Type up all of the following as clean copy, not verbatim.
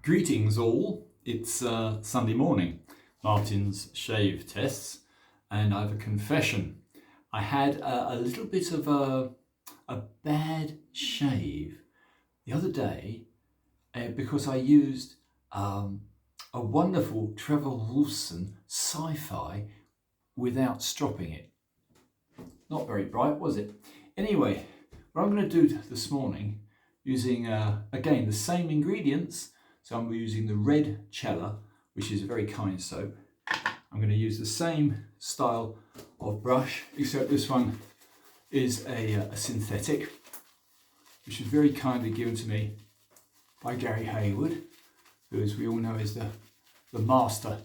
Greetings all, it's Sunday morning, Martin's shave tests, and I have a confession. I had a little bit of a bad shave the other day because I used a wonderful Trevor Woolfson Sci Fi without stropping it. Not very bright, was it? Anyway, what I'm going to do this morning, using again the same ingredients. So I'm using the red Cella, which is a very kind soap. I'm going to use the same style of brush, except this one is a synthetic, which was very kindly given to me by Gary Hayward, who, as we all know, is the master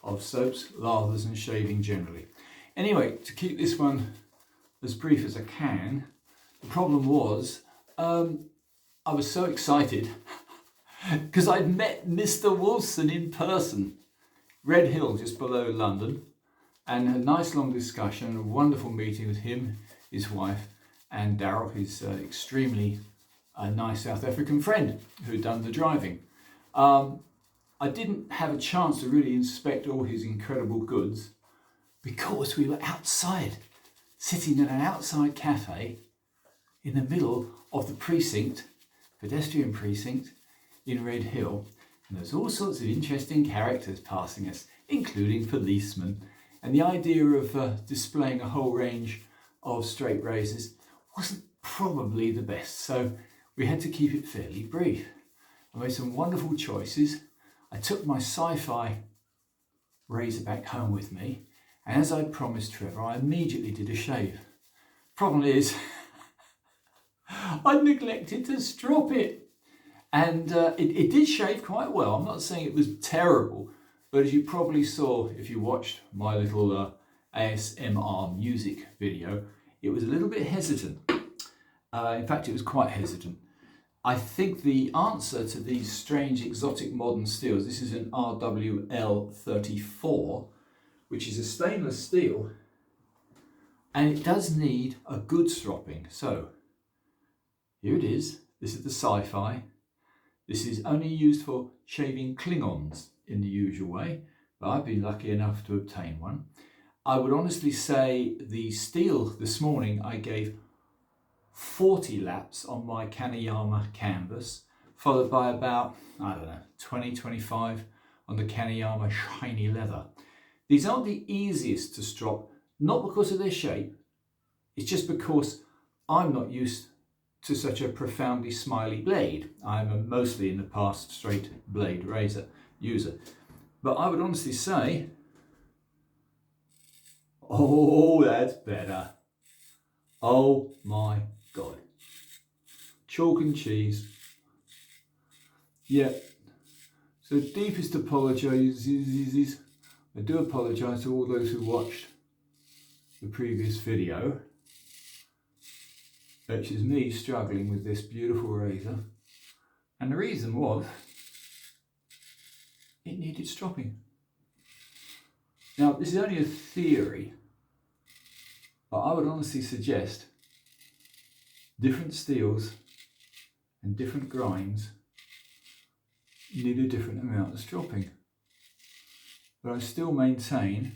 of soaps, lathers and shaving generally. Anyway, to keep this one as brief as I can, the problem was I was so excited because I'd met Mr. Woolfson in person, Red Hill, just below London, and a nice long discussion, a wonderful meeting with him, his wife, and Daryl, his extremely nice South African friend who'd done the driving. I didn't have a chance to really inspect all his incredible goods because we were outside, sitting in an outside cafe in the middle of the precinct, pedestrian precinct, in Red Hill, and there's all sorts of interesting characters passing us, including policemen, and the idea of displaying a whole range of straight razors wasn't probably the best, so we had to keep it fairly brief. I made some wonderful choices. I took my Sci-Fi razor back home with me, and as I promised Trevor, I immediately did a shave. Problem is, I neglected to strop it. And it did shave quite well. I'm not saying it was terrible, but as you probably saw if you watched my little ASMR music video, it was a little bit hesitant. In fact, it was quite hesitant. I think the answer to these strange exotic modern steels, this is an RWL34, which is a stainless steel, and it does need a good stropping. So here it is. This is the Sci-Fi. This is only used for shaving Klingons in the usual way, but I've been lucky enough to obtain one. I would honestly say the steel this morning I gave 40 laps on my Kaneyama canvas, followed by about, 20-25 on the Kaneyama shiny leather. These aren't the easiest to strop, not because of their shape, it's just because I'm not used to such a profoundly smiley blade. I'm a mostly in the past straight blade razor user. But I would honestly say, oh, that's better. Oh my God. Chalk and cheese. Yeah. So deepest apologies. I do apologise to all those who watched the previous video. Which is me struggling with this beautiful razor, and the reason was it needed stropping. Now this is only a theory, but I would honestly suggest different steels and different grinds need a different amount of stropping, but I still maintain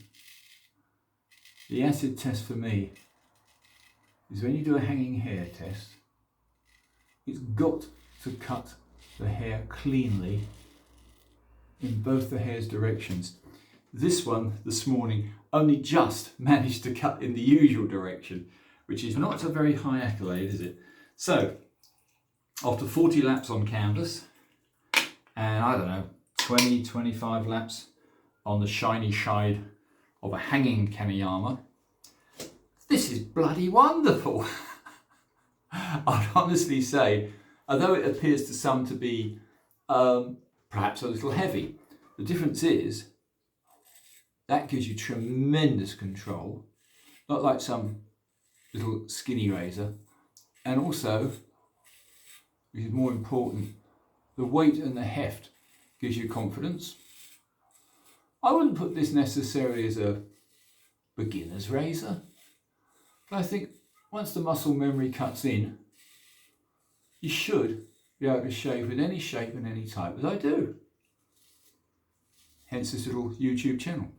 the acid test for me is when you do a hanging hair test, it's got to cut the hair cleanly in both the hair's directions. This one this morning only just managed to cut in the usual direction, which is not a very high accolade, is it? So, after 40 laps on canvas, and 20-25 laps on the shiny side of a hanging Kaneyama, this is bloody wonderful. I'd honestly say, although it appears to some to be perhaps a little heavy, the difference is that gives you tremendous control, not like some little skinny razor, and also, which is more important, the weight and the heft gives you confidence. I wouldn't put this necessarily as a beginner's razor, but I think once the muscle memory cuts in, you should be able to shave with any shape and any type as I do. Hence this little YouTube channel.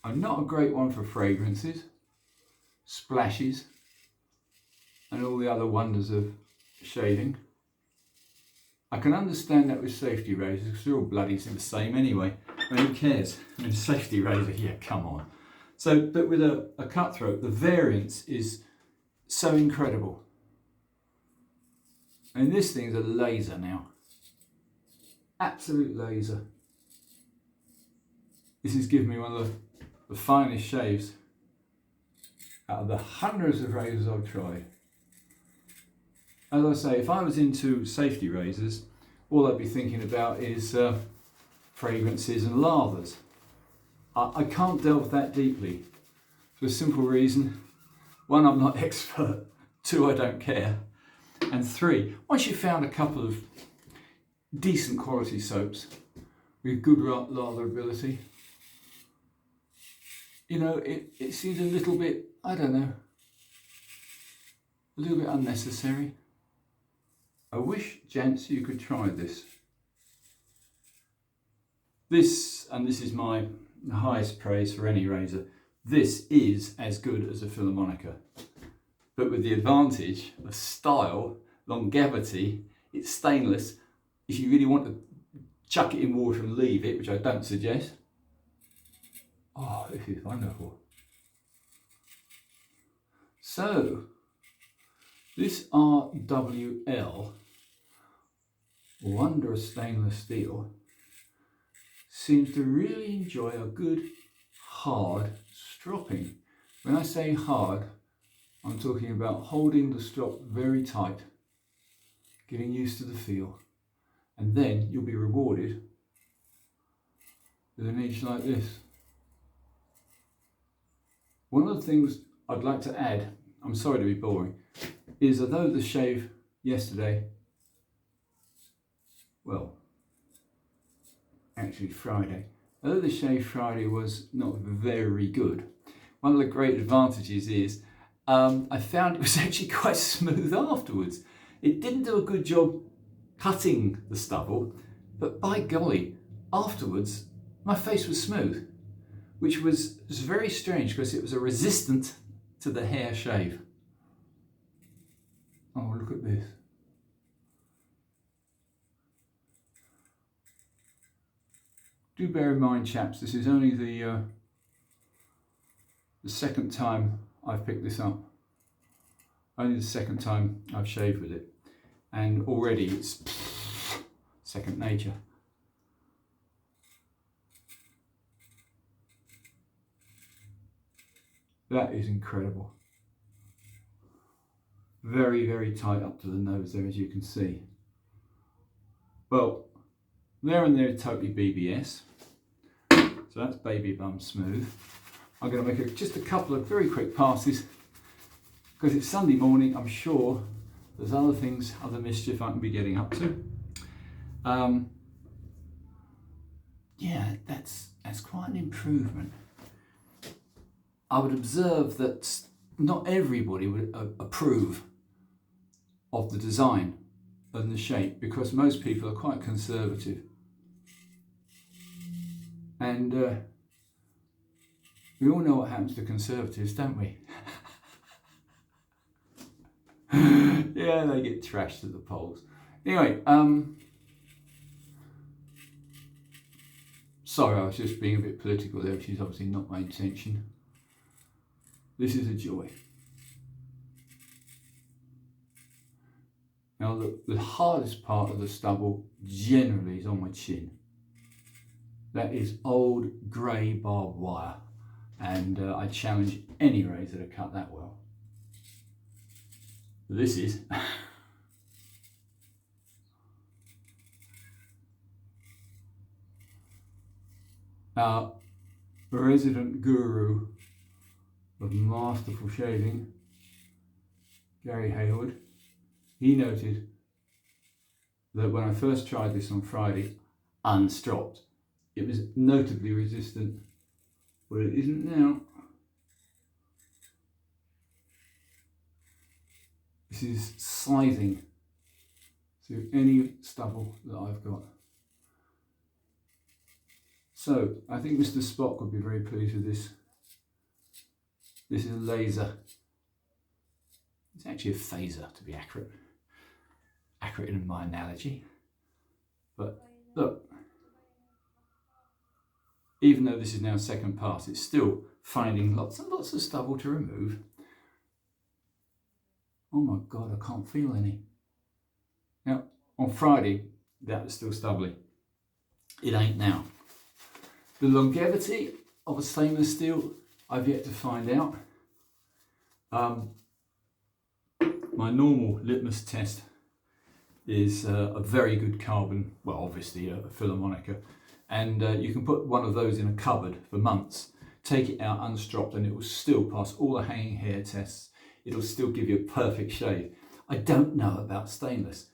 I'm not a great one for fragrances, splashes, and all the other wonders of shaving. I can understand that with safety razors because they're all bloody the same anyway. I mean, who cares? I mean, safety razor, yeah, come on. So, but with a cutthroat, the variance is so incredible. And this thing's a laser now. Absolute laser. This has given me one of the finest shaves out of the hundreds of razors I've tried. As I say, if I was into safety razors, all I'd be thinking about is fragrances and lathers. I can't delve that deeply for a simple reason. One, I'm not expert. Two, I don't care. And three, once you've found a couple of decent quality soaps with good latherability, you know, it seems a little bit, I don't know, a little bit unnecessary. I wish, gents, you could try this. This is my highest praise for any razor. This is as good as a Philharmonica, but with the advantage of style, longevity. It's stainless. If you really want to chuck it in water and leave it, which I don't suggest. Oh, this is wonderful. So, this RWL, wondrous stainless steel, seems to really enjoy a good hard stropping. When I say hard, I'm talking about holding the strop very tight, getting used to the feel, and then you'll be rewarded with an edge like this. One of the things I'd like to add, I'm sorry to be boring, is although the shave yesterday, well, actually Friday, although the shave Friday was not very good, one of the great advantages is I found it was actually quite smooth afterwards. It didn't do a good job cutting the stubble, but by golly, afterwards my face was smooth, which was very strange because it was a resistant to the hair shave. Oh, look at this. Do bear in mind, chaps, this is only the second time I've picked this up. Only the second time I've shaved with it. And already it's second nature. That is incredible. Very, very tight up to the nose there, as you can see. Well, there and there, totally BBS. So that's baby bum smooth. I'm going to make just a couple of very quick passes because it's Sunday morning. I'm sure there's other things, other mischief I can be getting up to. Yeah, that's quite an improvement. I would observe that not everybody would approve of the design and the shape because most people are quite conservative. And we all know what happens to conservatives, don't we? Yeah, they get trashed at the polls. Anyway, sorry, I was just being a bit political there, which is obviously not my intention. This is a joy. Now, the hardest part of the stubble generally is on my chin. That is old grey barbed wire, and I challenge any razor to cut that well. This is our resident guru of masterful shaving, Gary Hayward. He noted that when I first tried this on Friday, unstropped, it was notably resistant, but it isn't now. This This is sliding through any stubble that I've got. So I think Mr. Spock would be very pleased with this. This is a laser. It's actually a phaser, to be accurate in my analogy. But look, even though this is now second pass, it's still finding lots and lots of stubble to remove. Oh my God, I can't feel any. Now, on Friday, that was still stubbly. It ain't now. The longevity of a stainless steel, I've yet to find out. My normal litmus test is a very good carbon, well obviously a Philharmonica, and you can put one of those in a cupboard for months, take it out unstropped, and it will still pass all the hanging hair tests. It'll still give you a perfect shave. I don't know about stainless.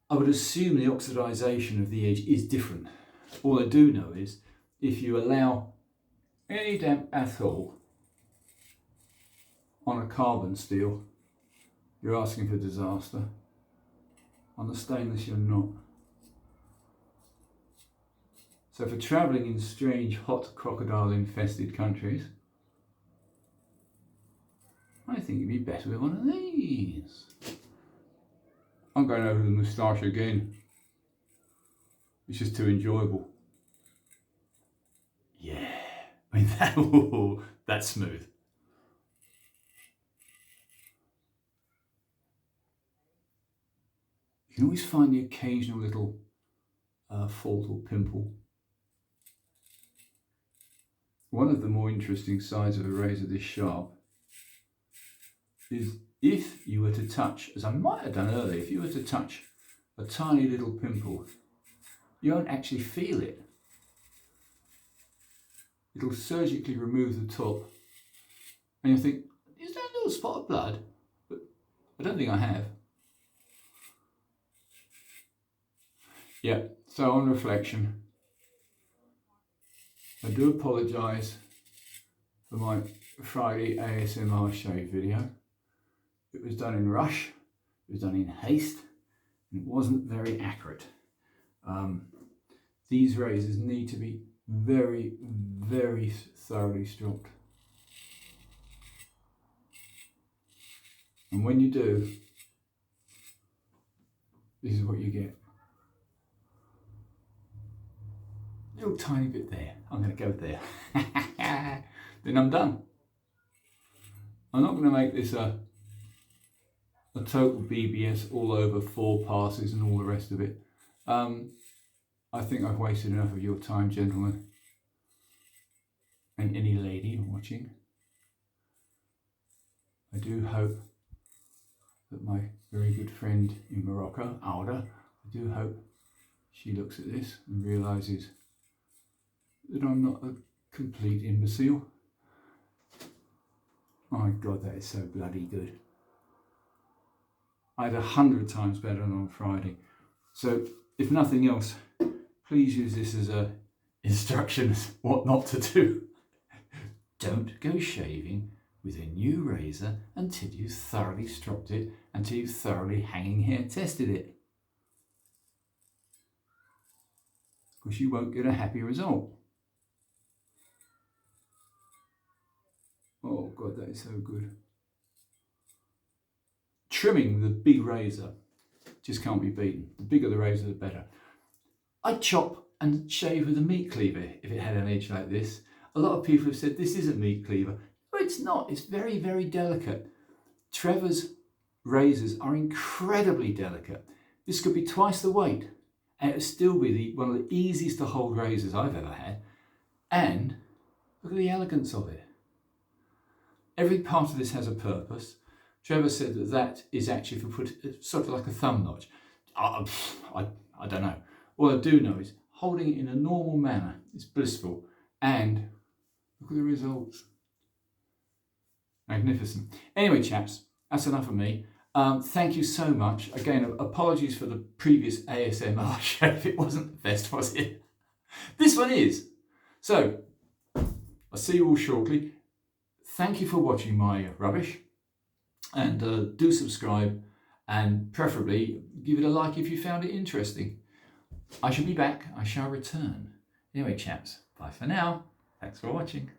I would assume the oxidization of the edge is different. All I do know is if you allow any damp at all on a carbon steel, you're asking for disaster. On the stainless, you're not. So for travelling in strange, hot, crocodile-infested countries, I think you'd be better with one of these. I'm going over the moustache again. It's just too enjoyable. Yeah, I mean, that's smooth. You can always find the occasional little fault or pimple. One of the more interesting sides of a razor this sharp is if you were to touch, as I might have done earlier, if you were to touch a tiny little pimple, you won't actually feel it. It'll surgically remove the top and you'll think, is that a little spot of blood? But I don't think I have. Yeah, so on reflection, I do apologise for my Friday ASMR shave video. It was done in rush, it was done in haste, and it wasn't very accurate. These razors need to be very, very thoroughly stropped. And when you do, this is what you get. Little tiny bit there. I'm going to go there. Then I'm done. I'm not going to make this a total BBS all over 4 passes and all the rest of it. I think I've wasted enough of your time, gentlemen, and any lady watching. I do hope that my very good friend in Morocco, Alda, I do hope she looks at this and realises that I'm not a complete imbecile. My God, that is so bloody good. I had 100 times better than on Friday. So if nothing else, please use this as a instructions what not to do. Don't go shaving with a new razor until you've thoroughly stropped it, until you've thoroughly hanging hair tested it. Because you won't get a happy result. Oh God, that is so good. Trimming the big razor just can't be beaten. The bigger the razor, the better. I'd chop and shave with a meat cleaver if it had an edge like this. A lot of people have said this is a meat cleaver. No, it's not. It's very, very delicate. Trevor's razors are incredibly delicate. This could be twice the weight and it would still be one of the easiest to hold razors I've ever had. And look at the elegance of it. Every part of this has a purpose. Trevor said that that is actually for sort of like a thumb notch. I don't know. All I do know is holding it in a normal manner is blissful, and look at the results. Magnificent. Anyway, chaps, that's enough of me. Thank you so much. Again, apologies for the previous ASMR shave. It wasn't the best, was it? This one is. So, I'll see you all shortly. Thank you for watching my rubbish. And do subscribe, and preferably give it a like if you found it interesting. I shall be back. I shall return. Anyway, chaps, bye for now. Thanks for watching.